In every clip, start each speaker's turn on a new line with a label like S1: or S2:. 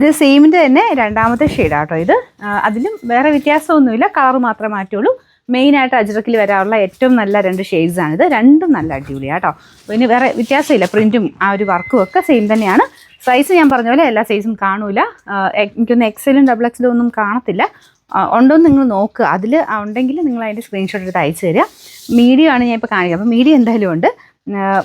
S1: ഇത് സെയിമിൻ്റെ തന്നെ രണ്ടാമത്തെ ഷെയ്ഡാട്ടോ ഇത്. അതിലും വേറെ വ്യത്യാസമൊന്നുമില്ല, കളർ മാത്രമേ മാറ്റുള്ളൂ. മെയിനായിട്ട് അജ്രക്കിൽ വരാനുള്ള ഏറ്റവും നല്ല 2 ഷെയ്ഡ്സാണിത്. രണ്ടും നല്ല അടിപൊളിയാണ് കേട്ടോ. പിന്നെ വേറെ വ്യത്യാസമില്ല, പ്രിൻറ്റും ആ ഒരു വർക്കും ഒക്കെ സെയിം തന്നെയാണ്. സൈസ് ഞാൻ പറഞ്ഞ പോലെ എല്ലാ സൈസും കാണൂല. എനിക്കൊന്ന് എക്സലും ഡബിൾ എക്സലും ഒന്നും കാണത്തില്ല. ഉണ്ടോയെന്ന് നിങ്ങൾ നോക്കുക. അതിൽ ഉണ്ടെങ്കിൽ നിങ്ങൾ അതിൻ്റെ സ്ക്രീൻഷോട്ട് എടുത്ത് അയച്ചു തരിക. മീഡിയം ആണ് ഞാൻ ഇപ്പോൾ കാണിക്കുക. അപ്പോൾ മീഡിയം എന്തായാലും ഉണ്ട്.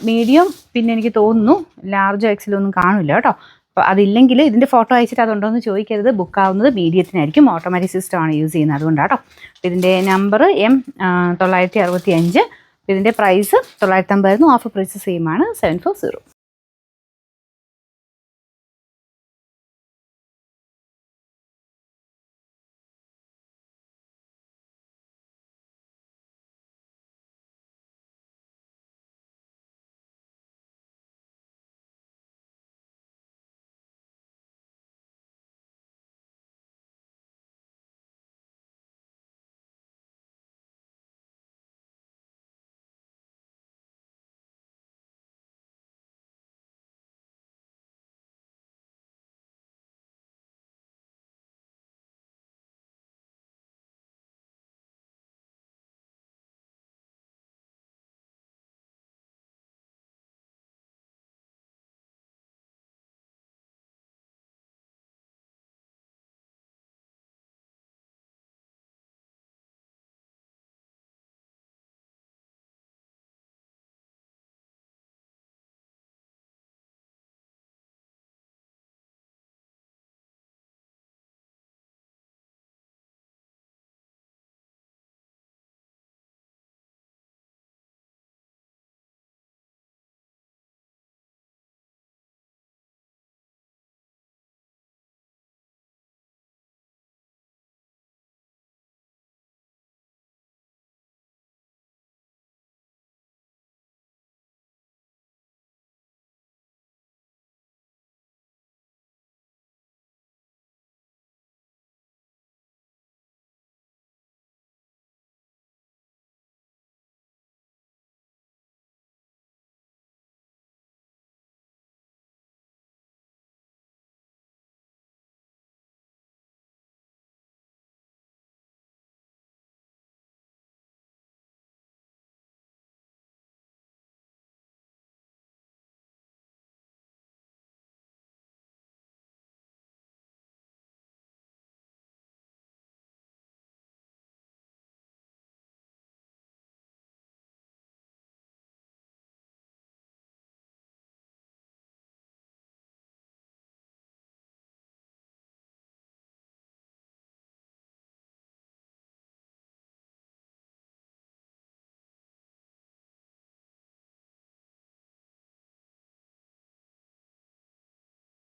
S1: മീഡിയം പിന്നെ എനിക്ക് തോന്നുന്നു ലാർജോ എക്സലോ ഒന്നും കാണില്ല കേട്ടോ. അപ്പോൾ അതില്ലെങ്കിൽ ഇതിൻ്റെ ഫോട്ടോ അയച്ചിട്ട് അതുണ്ടോയെന്ന് ചോദിക്കരുത്. ബുക്കാവുന്നത് മീഡിയത്തിനായിരിക്കും. ഓട്ടോമാറ്റിക് സിസ്റ്റമാണ് യൂസ് ചെയ്യുന്നത്, അതുകൊണ്ടാണ് കേട്ടോ. അപ്പോൾ ഇതിൻ്റെ നമ്പർ M965. ഇതിൻ്റെ പ്രൈസ് 950 ആയിരുന്നു. ഓഫർ പ്രൈസ് സെയിം ആണ് 740.